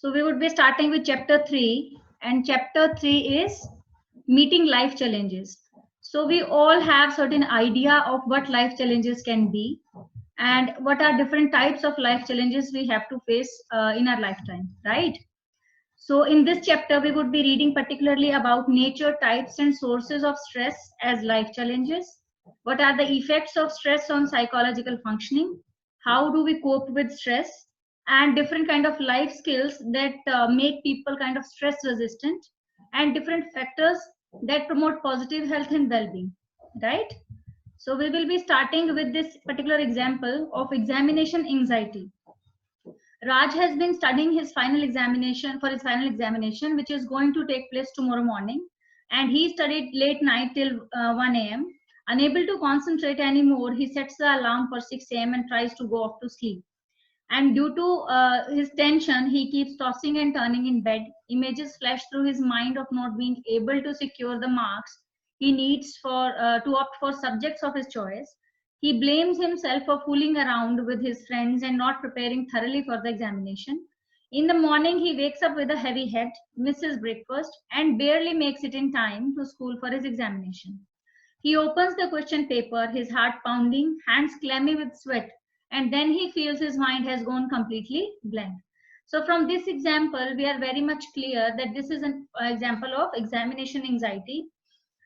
So we would be starting with chapter 3, and chapter 3 is meeting life challenges. So we all have certain idea of what life challenges can be and what are different types of life challenges we have to face in our lifetime, right? So in this chapter, we would be reading particularly about nature, types, and sources of stress as life challenges. What are the effects of stress on psychological functioning? How do we cope with stress? And different kind of life skills that make people kind of stress resistant, and different factors that promote positive health and well-being, right? So we will be starting with this particular example of examination anxiety. Raj has been studying his final examination for his final examination, which is going to take place tomorrow morning. And he studied late night till 1 a.m. Unable to concentrate anymore, he sets the alarm for 6 a.m. and tries to go off to sleep. And due to his tension, he keeps tossing and turning in bed. Images flash through his mind of not being able to secure the marks he needs for to opt for subjects of his choice. He blames himself for fooling around with his friends and not preparing thoroughly for the examination. In the morning, he wakes up with a heavy head, misses breakfast, and barely makes it in time to school for his examination. He opens the question paper, his heart pounding, hands clammy with sweat, and then he feels his mind has gone completely blank. So, from this example, we are very much clear that this is an example of examination anxiety.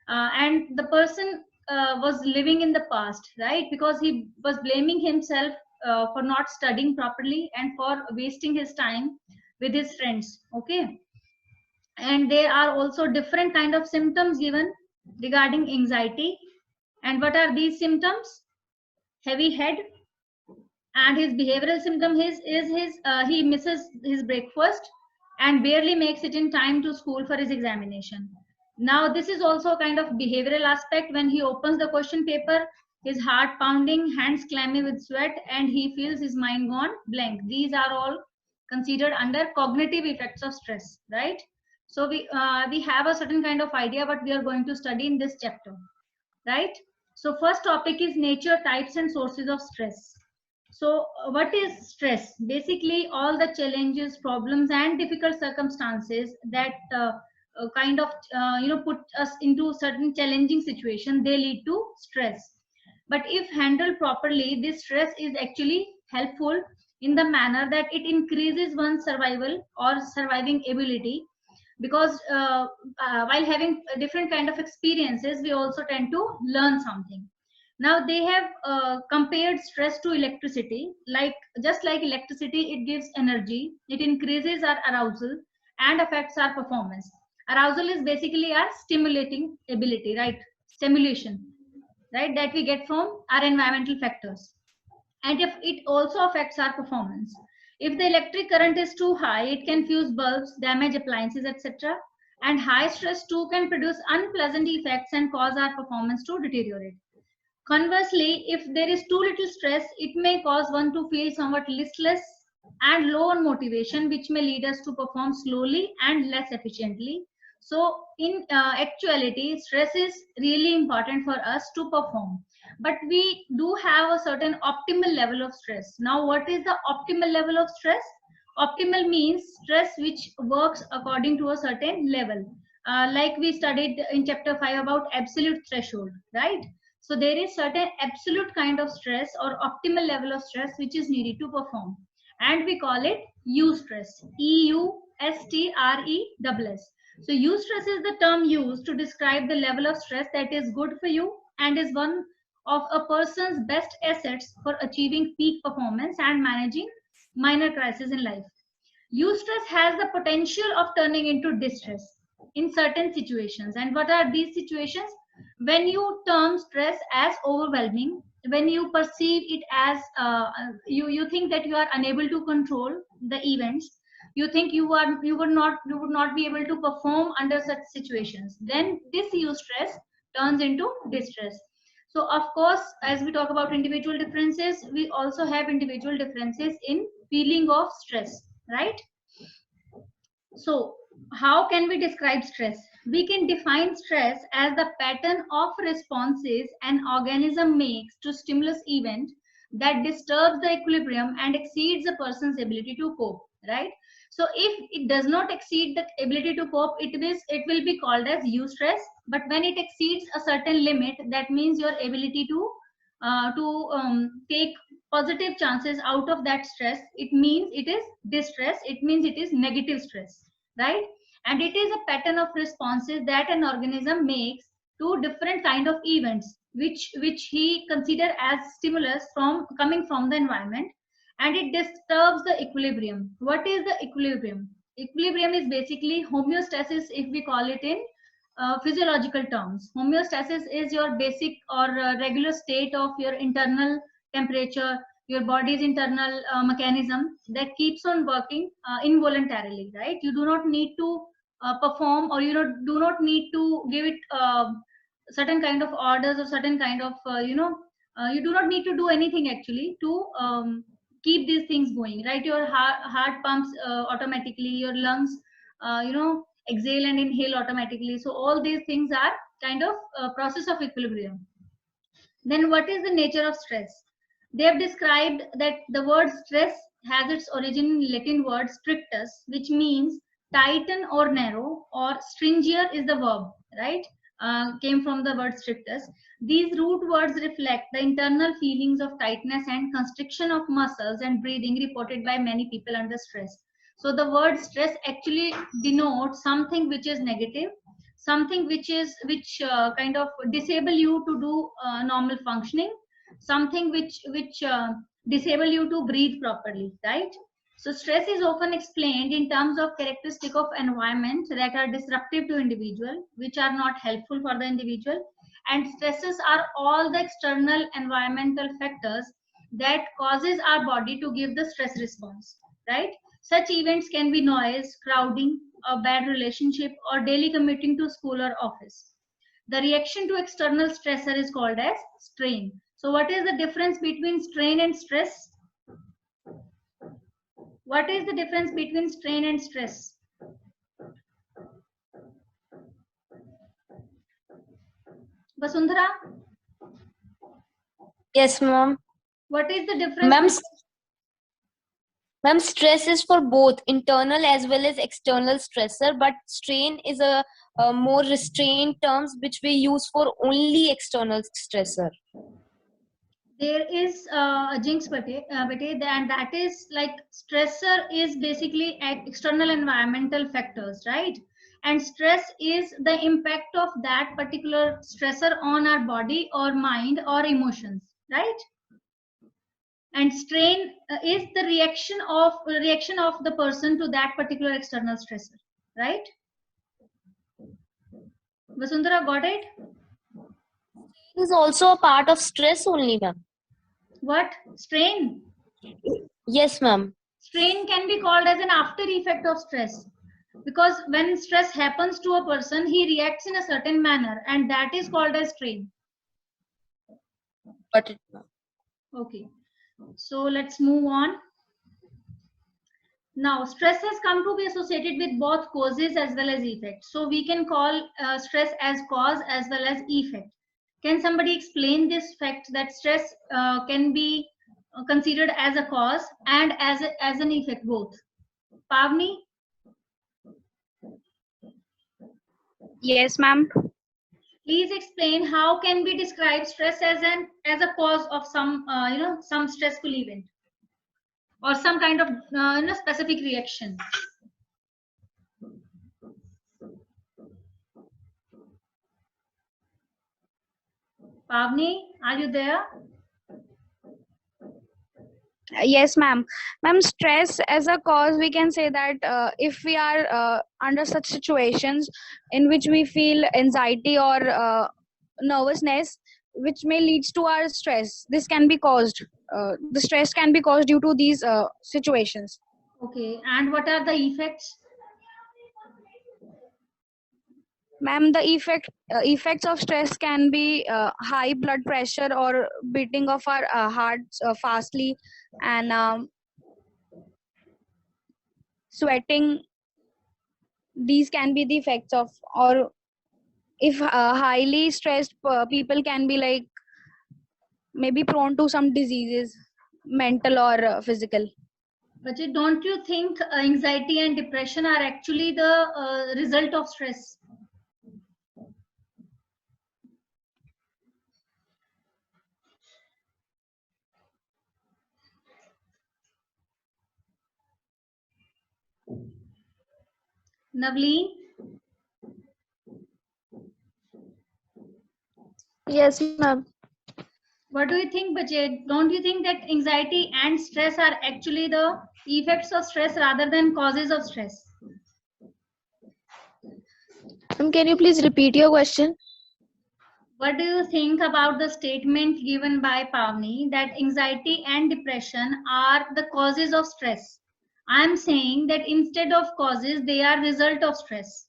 And the person was living in the past, right? Because he was blaming himself for not studying properly and for wasting his time with his friends. Okay. And there are also different kind of symptoms given regarding anxiety. And what are these symptoms? Heavy head, and his behavioral symptom is his he misses his breakfast and barely makes it in time to school for his examination. Now this is also a kind of behavioral aspect. When he opens the question paper, his heart pounding, hands clammy with sweat, and he feels his mind gone blank. These are all considered under cognitive effects of stress, right? So we have a certain kind of idea what we are going to study in this chapter, right? So first topic is nature, types, and sources of stress. So what is stress? Basically, all the challenges, problems, and difficult circumstances that kind of put us into certain challenging situation, they lead to stress. But if handled properly, this stress is actually helpful in the manner that it increases one's survival or surviving ability, because while having different kind of experiences, we also tend to learn something. Now they have compared stress to electricity. Like, just like electricity, it gives energy, it increases our arousal and affects our performance. Arousal is basically our stimulating ability, right? Stimulation, right, that we get from our environmental factors. And if it also affects our performance. If the electric current is too high, it can fuse bulbs, damage appliances, etc. And high stress too can produce unpleasant effects and cause our performance to deteriorate. Conversely, if there is too little stress, it may cause one to feel somewhat listless and low on motivation, which may lead us to perform slowly and less efficiently. So, in actuality, stress is really important for us to perform. But we do have a certain optimal level of stress. Now, what is the optimal level of stress? Optimal means stress which works according to a certain level. Like we studied in chapter 5 about absolute threshold, right? So there is certain absolute kind of stress or optimal level of stress which is needed to perform, and we call it eustress. EUSTRESS. So eustress is the term used to describe the level of stress that is good for you and is one of a person's best assets for achieving peak performance and managing minor crises in life. Eustress has the potential of turning into distress in certain situations. And what are these situations? When you term stress as overwhelming, when you perceive it as you think that you are unable to control the events, you think you would not be able to perform under such situations, then this eustress turns into distress. So of course, as we talk about individual differences, we also have individual differences in feeling of stress, right? So, how can we describe stress? We can define stress as the pattern of responses an organism makes to stimulus event that disturbs the equilibrium and exceeds a person's ability to cope, right? So if it does not exceed the ability to cope, it will be called as eustress. But when it exceeds a certain limit, that means your ability to take positive chances out of that stress, it means it is distress, it means it is negative stress, right? And it is a pattern of responses that an organism makes to different kind of events which he consider as stimulus from coming from the environment, and it disturbs the equilibrium. What is the equilibrium? Equilibrium is basically homeostasis, if we call it in physiological terms. Homeostasis is your basic or regular state of your internal temperature, your body's internal mechanism that keeps on working involuntarily, right? You do not need to perform, or do not need to give it certain kind of orders or certain kind of you do not need to do anything actually to keep these things going, right? Your heart pumps automatically, your lungs exhale and inhale automatically. So all these things are kind of process of equilibrium. Then what is the nature of stress? They have described that the word stress has its origin in Latin word strictus, which means tighten or narrow, or stringier is the verb, right? Came from the word strictus. These root words reflect the internal feelings of tightness and constriction of muscles and breathing reported by many people under stress. So the word stress actually denotes something which is negative, something which kind of disable you to do normal functioning, something which disable you to breathe properly, right? So stress is often explained in terms of characteristic of environments that are disruptive to individual, which are not helpful for the individual. And stresses are all the external environmental factors that causes our body to give the stress response, right? Such events can be noise, crowding, a bad relationship, or daily commuting to school or office. The reaction to external stressor is called as strain. So what is the difference between strain and stress? What is the difference between strain and stress? Vasundhara, Yes, ma'am. what is the difference? Ma'am, stress is for both internal as well as external stressor, but strain is a more restrained terms which we use for only external stressor. There is a jinx bate, and that is like stressor is basically external environmental factors, right? And stress is the impact of that particular stressor on our body or mind or emotions, right? And strain is the reaction of the person to that particular external stressor, right? Vasundhara, got it? It is also a part of stress only, ma'am. What? Strain? Yes, ma'am. Strain can be called as an after effect of stress, because when stress happens to a person, he reacts in a certain manner, and that is called as strain. Got it, ma'am. Okay, so let's move on. Now, stress has come to be associated with both causes as well as effects. So we can call stress as cause as well as effect. Can somebody explain this fact that stress can be considered as a cause and as an effect both? Pavni? Yes, ma'am. Please explain how can we describe stress as a cause of some some stressful event or some kind of specific reaction. Pavni, are you there? Yes, ma'am. Ma'am, stress as a cause, we can say that if we are under such situations in which we feel anxiety or nervousness, which may leads to our stress, this can be caused. The stress can be caused due to these situations. Okay, and what are the effects? Ma'am, the effects of stress can be high blood pressure or beating of our hearts fastly, and sweating. These can be the effects of, or if highly stressed people can be like maybe prone to some diseases, mental or physical. But don't you think anxiety and depression are actually the result of stress? Navleen, Yes, ma'am. what do you think, Bajay? Don't you think that anxiety and stress are actually the effects of stress rather than causes of stress? Can you please repeat your question? What do you think about the statement given by Pavni that anxiety and depression are the causes of stress? I'm saying that instead of causes, they are result of stress.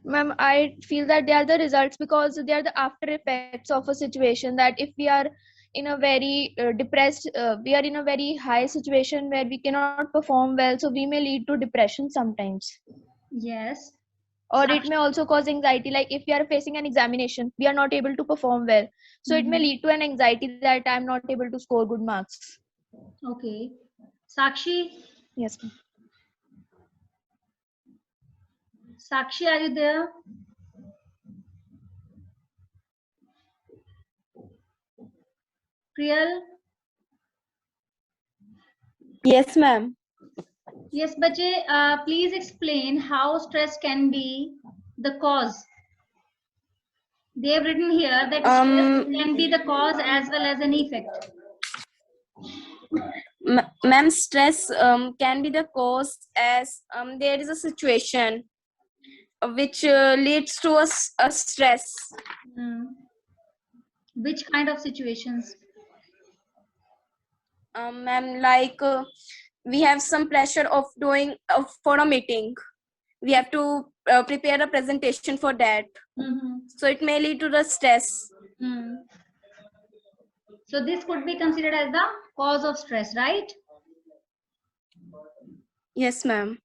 Ma'am, I feel that they are the results because they are the after effects of a situation. That if we are in a very depressed, we are in a very high situation where we cannot perform well, so we may lead to depression sometimes. Yes. Or it may also cause anxiety, like if we are facing an examination, we are not able to perform well, so it may lead to an anxiety that I'm not able to score good marks. Okay. Sakshi, Yes, ma'am. Sakshi, are you there? Priyal? Yes, ma'am. Yes, Bajay, please explain how stress can be the cause. They have written here that stress can be the cause as well as an effect. Ma'am, stress can be the cause as there is a situation which leads to a stress. Which kind of situations? Ma'am, like we have some pressure of doing for a meeting. We have to prepare a presentation for that. So it may lead to the stress. So this could be considered as the cause of stress, right? Yes, ma'am.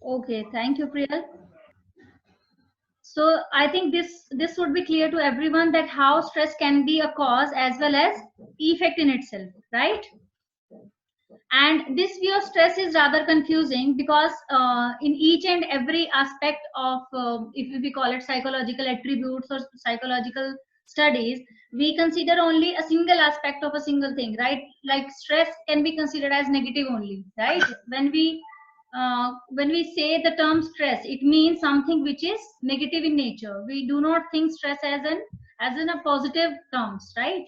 Okay, thank you, Priyal. So I think this would be clear to everyone that how stress can be a cause as well as effect in itself, right? And this view of stress is rather confusing because in each and every aspect of, if we call it psychological attributes or psychological studies, we consider only a single aspect of a single thing, right? Like stress can be considered as negative only, right? When we say the term stress, it means something which is negative in nature. We do not think stress as in a positive terms, right?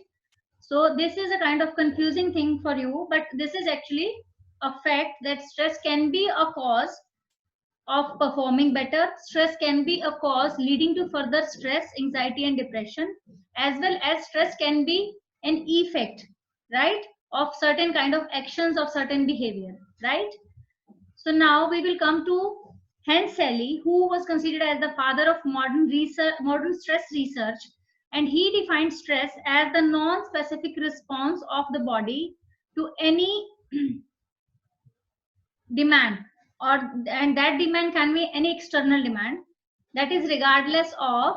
So this is a kind of confusing thing for you, but this is actually a fact that stress can be a cause of performing better. Stress can be a cause leading to further stress, anxiety, and depression, as well as stress can be an effect, right, of certain kind of actions of certain behavior, right? So now we will come to Hans Selye, who was considered as the father of modern stress research, and he defined stress as the non-specific response of the body to any demand, and that demand can be any external demand, that is regardless of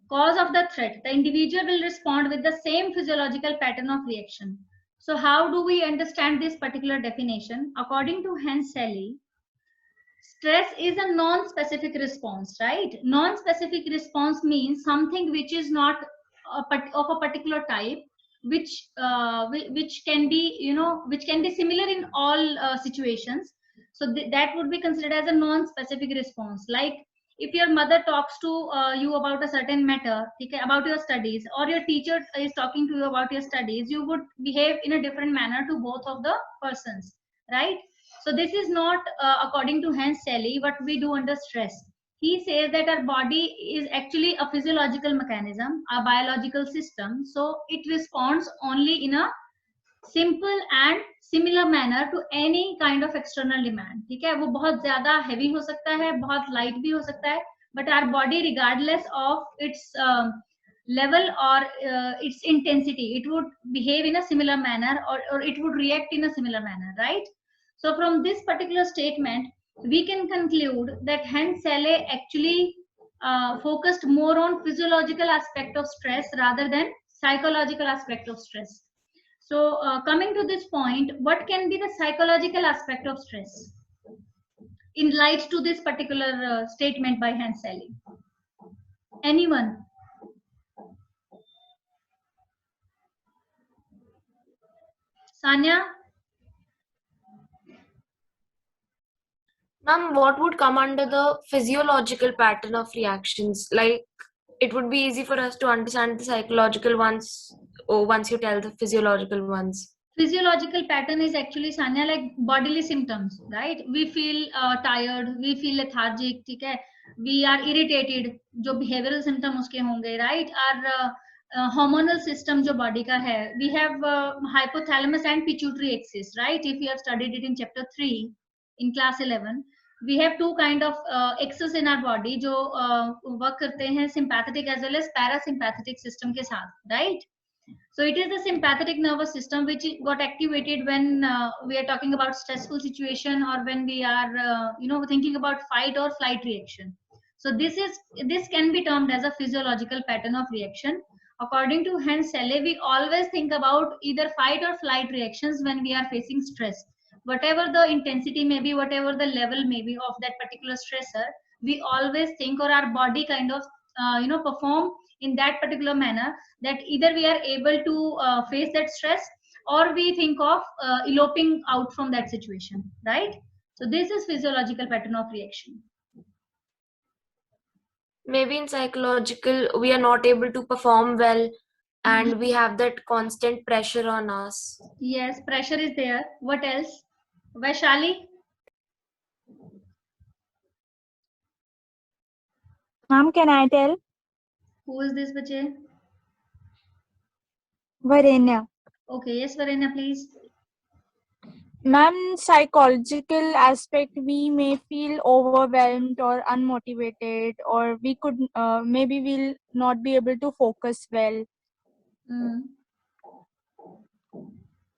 cause of the threat. The individual will respond with the same physiological pattern of reaction. So how do we understand this particular definition? According to Hans Selye, stress is a non-specific response, right? Non-specific response means something which is not of a particular type, which can be, which can be similar in all situations. So that would be considered as a non-specific response. Like if your mother talks to you about a certain matter, okay, about your studies, or your teacher is talking to you about your studies, you would behave in a different manner to both of the persons, right? So this is not according to Hans Selye what we do under stress. He says that our body is actually a physiological mechanism, a biological system. So it responds only in a simple and similar manner to any kind of external demand. ठीक है, वो बहुत ज़्यादा heavy हो सकता है, बहुत light भी हो सकता है, but our body, regardless of its level or its intensity, it would behave in a similar manner, or it would react in a similar manner, right? So from this particular statement, we can conclude that Hans Selye actually focused more on physiological aspect of stress rather than psychological aspect of stress. So coming to this point, what can be the psychological aspect of stress in light to this particular statement by Hans Selye? Anyone? Sanya? Ma'am, what would come under the physiological pattern of reactions? Like, it would be easy for us to understand the psychological ones, or once you tell the physiological ones. Physiological pattern is actually, Sanya, like bodily symptoms, right? We feel tired, we feel lethargic, ठीक है? We are irritated, जो behavioral symptom उसके होंगे, right? Our hormonal system जो body का है, we have hypothalamus and pituitary axis, right? If you have studied it in chapter 3 in class 11, we have two kind of axis in our body जो work करते हैं sympathetic as well as parasympathetic system के साथ, right? So it is the sympathetic nervous system which got activated when we are talking about stressful situation, or when we are thinking about fight or flight reaction. So this can be termed as a physiological pattern of reaction. According to Hans Selye, we always think about either fight or flight reactions when we are facing stress. Whatever the intensity may be, whatever the level may be of that particular stressor, we always think, or our body kind of perform in that particular manner, that either we are able to face that stress, or we think of eloping out from that situation, right? So this is physiological pattern of reaction. Maybe in psychological, we are not able to perform well, and we have that constant pressure on us. Yes, pressure is there. What else? Vaishali? Ma'am, can I tell? Who is this bache? Varenya. Okay, yes, Varenya, please. Ma'am, psychological aspect, we may feel overwhelmed or unmotivated, or we could maybe we'll not be able to focus well.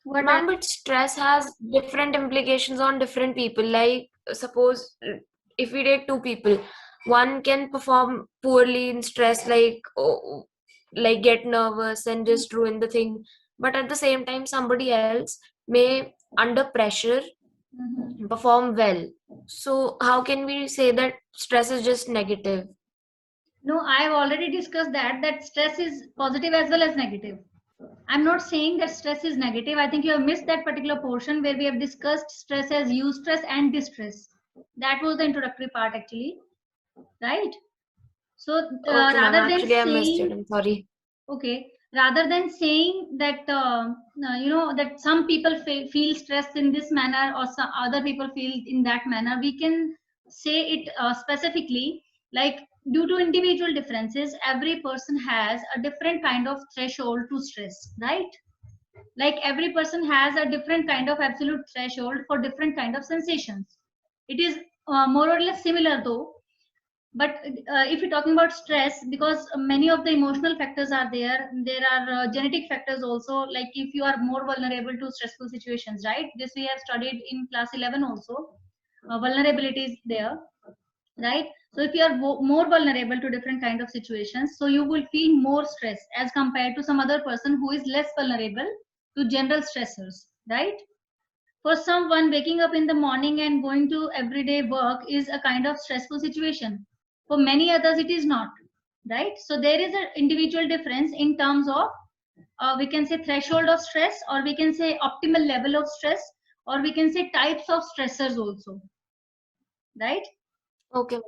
Ma'am, but stress has different implications on different people. Like, suppose if we take two people, one can perform poorly in stress, like get nervous and just ruin the thing. But at the same time, somebody else may, under pressure, perform well. So how can we say that stress is just negative? No, I've already discussed that stress is positive as well as negative. I'm not saying that stress is negative. I think you have missed that particular portion where we have discussed stress as eustress and distress. That was the introductory part actually, right? So Okay, rather than actually saying, I missed it. I'm sorry. Okay, rather than saying that that some people feel stressed in this manner, or some other people feel in that manner, we can say it specifically, like due to individual differences, every person has a different kind of threshold to stress, right? Like every person has a different kind of absolute threshold for different kind of sensations. It is more or less similar though. But if you're talking about stress, because many of the emotional factors are there are genetic factors also, like if you are more vulnerable to stressful situations, right? This we have studied in class 11 also. Vulnerability is there, right? So if you are more vulnerable to different kind of situations, so you will feel more stress as compared to some other person who is less vulnerable to general stressors, right? For someone, waking up in the morning and going to everyday work is a kind of stressful situation. For many others, it is not, right? So there is an individual difference in terms of, we can say threshold of stress, or we can say optimal level of stress, or we can say types of stressors also, right? Okay.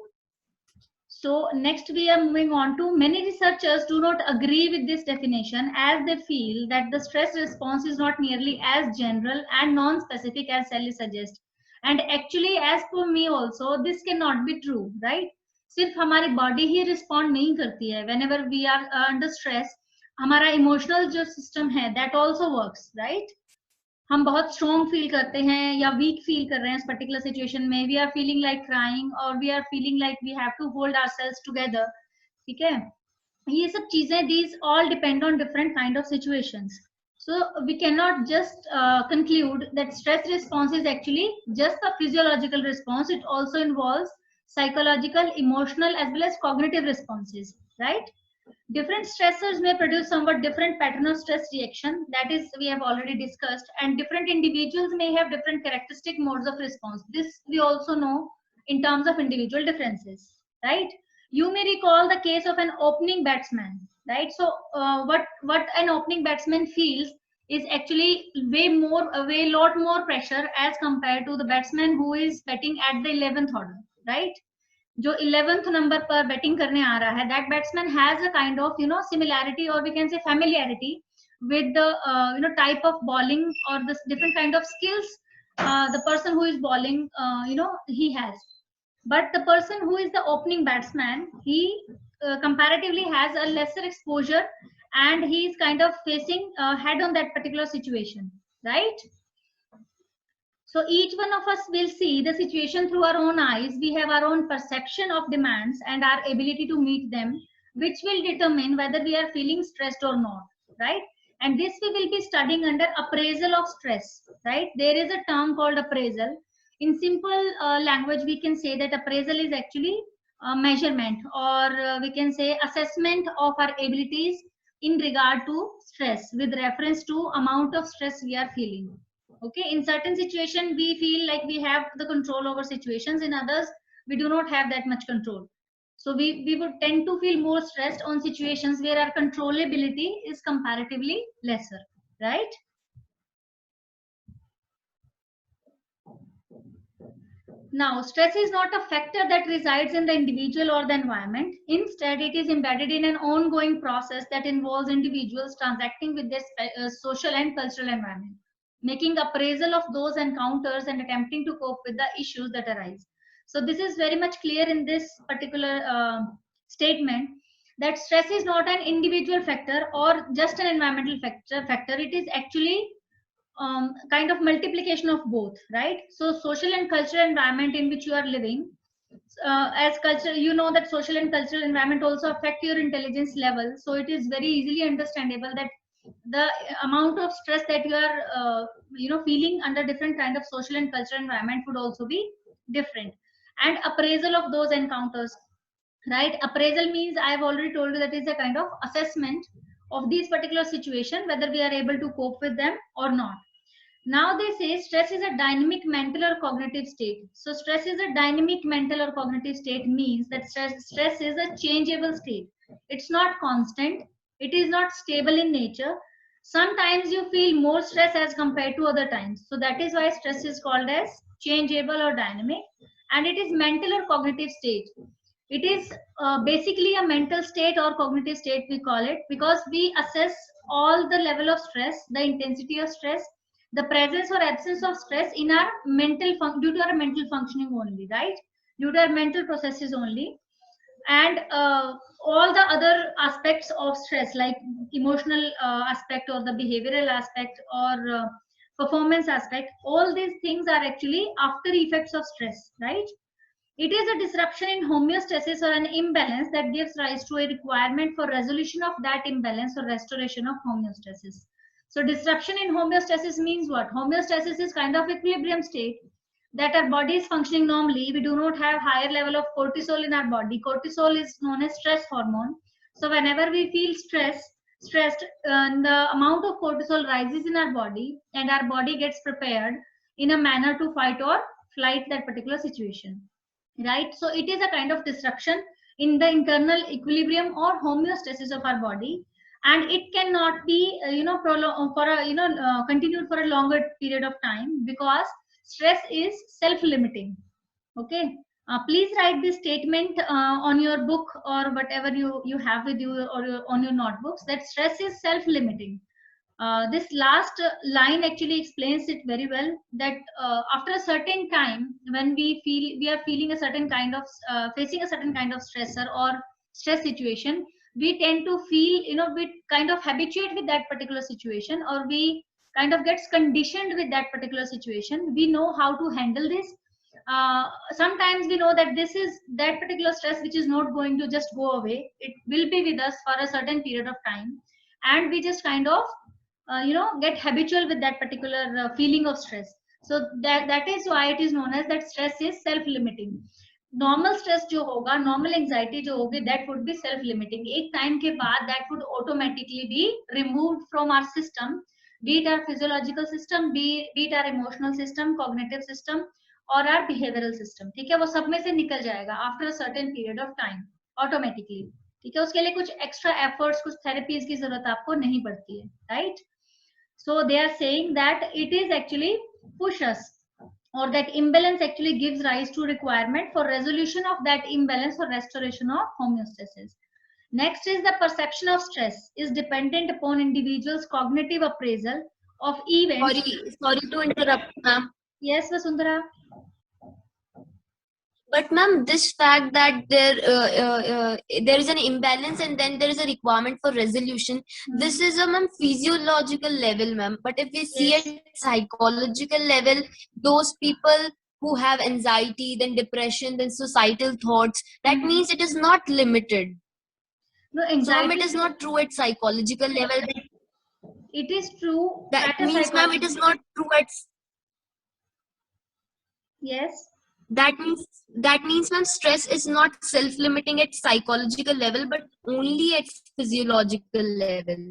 So next we are moving on to, many researchers do not agree with this definition, as they feel that the stress response is not nearly as general and non-specific as Selye suggests. And actually, as per me also, this cannot be true, right? सिर्फ हमारी body ही respond नहीं करती है. Whenever we are under stress, हमारा emotional जो system है, that also works, right? हम बहुत स्ट्रॉन्ग फील करते हैं या वीक फील कर रहे हैं इस पर्टिकुलर सिचुएशन में, we are feeling like crying, और we are feeling like we have to hold ourselves together, ठीक है? ये सब चीजें, these all depend on different kind of situations. So we cannot just conclude that stress response is actually just a physiological response. It also involves psychological, emotional, as well as cognitive responses, right? Different stressors may produce somewhat different pattern of stress reaction. That is, we have already discussed. And different individuals may have different characteristic modes of response. This we also know in terms of individual differences, right? You may recall the case of an opening batsman, right? So what an opening batsman feels is actually way lot more pressure as compared to the batsman who is batting at the 11th order, right? जो 11th number पर batting करने आ रहा है, that batsman has a kind of similarity, or we can say familiarity with the type of bowling or the different kind of skills the person who is bowling he has. But the person who is the opening batsman, he comparatively has a lesser exposure, and he is kind of facing head on that particular situation, right? So each one of us will see the situation through our own eyes. We have our own perception of demands and our ability to meet them, which will determine whether we are feeling stressed or not, right? And this we will be studying under appraisal of stress, right? There is a term called appraisal. In simple language, we can say that appraisal is actually measurement, or we can say assessment of our abilities in regard to stress with reference to amount of stress we are feeling. Okay, in certain situation we feel like we have the control over situations, in others we do not have that much control. So we would tend to feel more stressed on situations where our controllability is comparatively lesser, right? Now, stress is not a factor that resides in the individual or the environment. Instead, it is embedded in an ongoing process that involves individuals transacting with their social and cultural environment, making appraisal of those encounters and attempting to cope with the issues that arise. So this is very much clear in this particular statement, that stress is not an individual factor or just an environmental factor. It is actually kind of multiplication of both, right? So social and cultural environment in which you are living, as culture, you know that social and cultural environment also affect your intelligence level. So it is very easily understandable that the amount of stress that you are feeling under different kind of social and cultural environment would also be different. And appraisal of those encounters, right? Appraisal means, I have already told you, that is a kind of assessment of these particular situation, whether we are able to cope with them or not. Now they say stress is a dynamic mental or cognitive state. So stress is a dynamic mental or cognitive state means that stress is a changeable state. It's not constant. It is not stable in nature. Sometimes you feel more stress as compared to other times. So that is why stress is called as changeable or dynamic. And it is mental or cognitive state. It is basically a mental state or cognitive state, we call it, because we assess all the level of stress, the intensity of stress, the presence or absence of stress in our due to our mental functioning only, right? Due to our mental processes only. And all the other aspects of stress, like emotional aspect or the behavioral aspect or performance aspect, all these things are actually after effects of stress, right? It is a disruption in homeostasis or an imbalance that gives rise to a requirement for resolution of that imbalance or restoration of homeostasis. So disruption in homeostasis means what? Homeostasis is kind of equilibrium state, that our body is functioning normally. We do not have higher level of cortisol in our body. Cortisol is known as stress hormone. So whenever we feel stressed, the amount of cortisol rises in our body, and our body gets prepared in a manner to fight or flight that particular situation. Right? So it is a kind of disruption in the internal equilibrium or homeostasis of our body, and it cannot be continued for a longer period of time, because stress is self-limiting. Okay, please write this statement on your book or whatever you have with you, or on your notebooks, that stress is self-limiting. This last line actually explains it very well, that after a certain time, when we are feeling a certain kind of facing a certain kind of stressor or stress situation, we tend to feel, we kind of habituate with that particular situation, or we kind of gets conditioned with that particular situation. We know how to handle this. Sometimes we know that this is that particular stress which is not going to just go away. It will be with us for a certain period of time, and we just kind of get habitual with that particular feeling of stress. So that is why it is known as that stress is self-limiting. Normal stress जो होगा, normal anxiety जो होगी, that would be self limiting. एक time के बाद that would automatically be removed from our system, be it our physiological system, be it our emotional system, cognitive system और our behavioral system. ठीक है, वो सब में से निकल जाएगा after a certain period of time automatically. ठीक है, उसके लिए कुछ extra efforts, कुछ therapies की जरूरत आपको नहीं पड़ती है, right? So they are saying that it is actually push us, or that imbalance actually gives rise to requirement for resolution of that imbalance or restoration of homeostasis. Next is the perception of stress is dependent upon individual's cognitive appraisal of events. Sorry to interrupt, ma'am. Yes, Vasundhara. But ma'am, this fact that there is an imbalance and then there is a requirement for resolution, this is a ma'am physiological level, ma'am. But if we see at psychological level, those people who have anxiety, then depression, then suicidal thoughts, that means it is not limited. No, anxiety. So it is not true at psychological level. It is true. That means, ma'am, it is not true at. Yes. That means, ma'am, stress is not self-limiting at psychological level, but only at physiological level.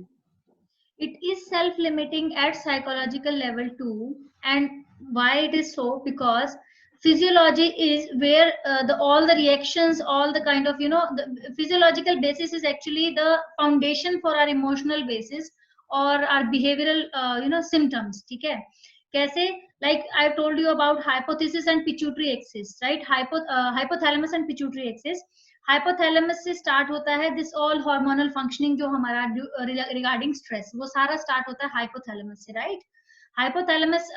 It is self-limiting at psychological level too. And why it is so? Because physiology is where all the reactions, all the kind of, the physiological basis is actually the foundation for our emotional basis or our behavioral, symptoms. ठीक है? कैसे? Like I told you about hypothesis and pituitary axis, right? Hypothalamus and pituitary axis. Hypothalamus से start होता है this all hormonal functioning जो हमारा regarding stress, वो सारा स्टार्ट होता है हाइपोथैलेमस से, राइट? हाइपोथैलेमस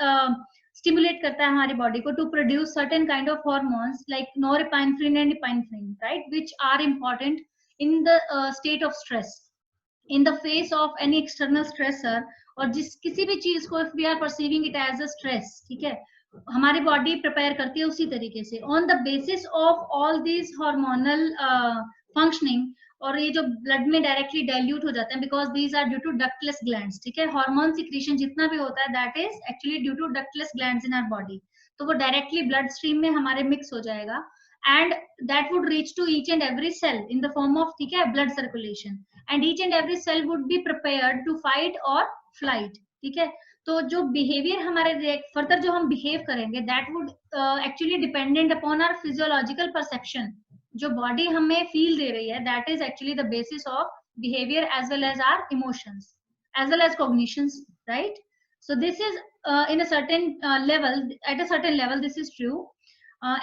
स्टिमुलेट करता है हमारी बॉडी को to produce certain kind of hormones like norepinephrine and epinephrine, right, which are important in the state of stress, in the face of any external stressor. और किसी भी चीज को if we are perceiving it as a stress, ठीक है, हमारी body prepare करती है उसी तरीके से on the basis of all these hormonal functioning. और ये जो ब्लड में डायरेक्टली डाइल्यूट हो जाते हैं because these are due to ductless glands. ठीक है, हार्मोन सिक्रीशन जितना भी होता है that is actually due to ductless glands in our body. तो वो डायरेक्टली ब्लड स्ट्रीम में हमारे मिक्स हो जाएगा and that would reach to each and every cell in the form of, ठीक है, blood circulation, and each and every cell would be prepared to fight और flight. ठीक है, तो जो बिहेवियर हमारे फर्दर जो हम बिहेव करेंगे that would actually dependent upon our physiological perception. जो बॉडी हमें फील दे रही है that is actually the basis of behaviour as well as our emotions as well as cognitions, right? So this is in a certain level, at a certain level this is true.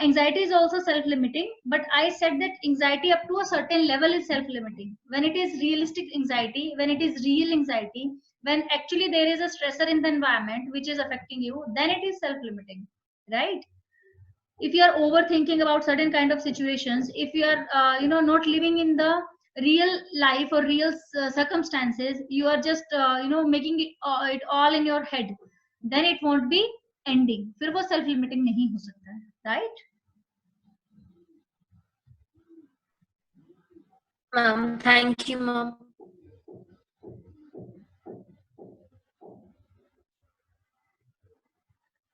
Anxiety is also self-limiting, but I said that anxiety up to a certain level is self-limiting. When it is realistic anxiety, when it is real anxiety, when actually there is a stressor in the environment which is affecting you, then it is self-limiting, right? If you are overthinking about certain kind of situations, if you are not living in the real life or real circumstances, you are just making it all in your head, then it won't be ending. फिर वो self limiting नहीं हो सकता है, right? Ma'am, thank you, ma'am.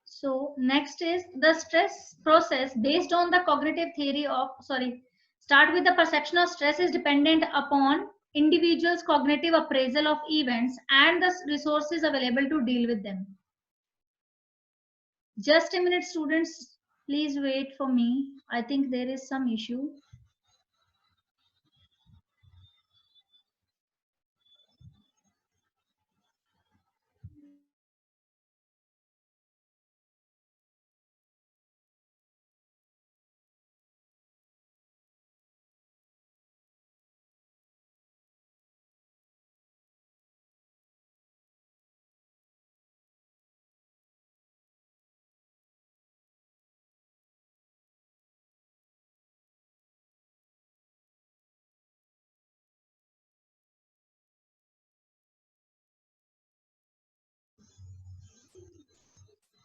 So next is the stress process based on the cognitive theory of, start with the perception of stress is dependent upon individuals' cognitive appraisal of events and the resources available to deal with them. Just a minute, students, please wait for me. I think there is some issue.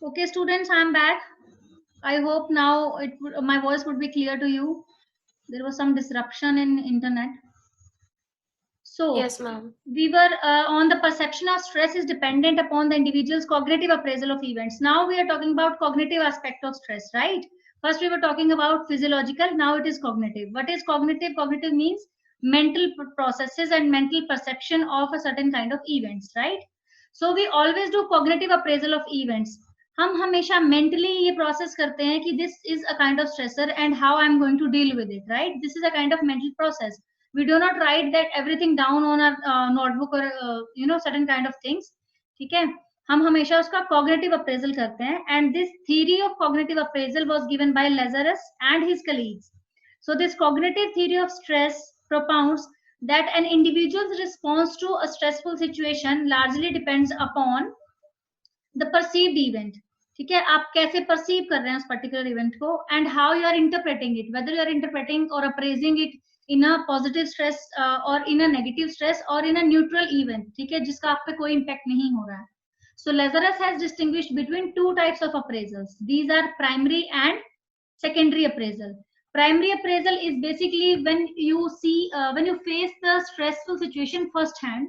Okay, students, I am back. I hope now my voice would be clear to you. There was some disruption in internet. So yes, ma'am. We were on the perception of stress is dependent upon the individual's cognitive appraisal of events. Now we are talking about cognitive aspect of stress, right? First we were talking about physiological, now it is cognitive. What is cognitive? Cognitive means mental processes and mental perception of a certain kind of events, right? So we always do cognitive appraisal of events. हम हमेशा mentally ये process करते हैं कि this is a kind of stressor and how I'm going to deal with it, right? This is a kind of mental process. We do not write that everything down on a notebook or certain kind of things. ठीक है? हम हमेशा उसका cognitive appraisal करते हैं, and this theory of cognitive appraisal was given by Lazarus and his colleagues. So this cognitive theory of stress propounds that an individual's response to a stressful situation largely depends upon the perceived event. ठीक है, आप कैसे perceive कर रहे हैं उस particular event को, and how you are interpreting it, whether you are interpreting or appraising it in a positive stress or in a negative stress or in a neutral event, ठीक है, जिसका आप पे कोई impact नहीं हो रहा है. So Lazarus has distinguished between two types of appraisals. These are primary and secondary appraisal. Primary appraisal is basically when you see, when you face the stressful situation firsthand,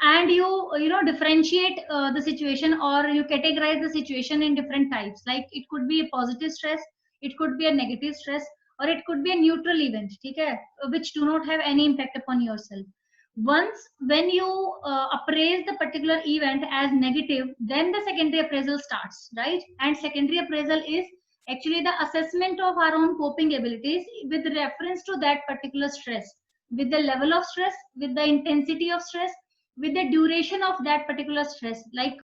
and you differentiate the situation, or you categorize the situation in different types. Like it could be a positive stress, it could be a negative stress, or it could be a neutral event, okay, which do not have any impact upon yourself. Once when you appraise the particular event as negative, then the secondary appraisal starts, right? And secondary appraisal is actually the assessment of our own coping abilities with reference to that particular stress, with the level of stress, with the intensity of stress, with the duration of that particular stress. Like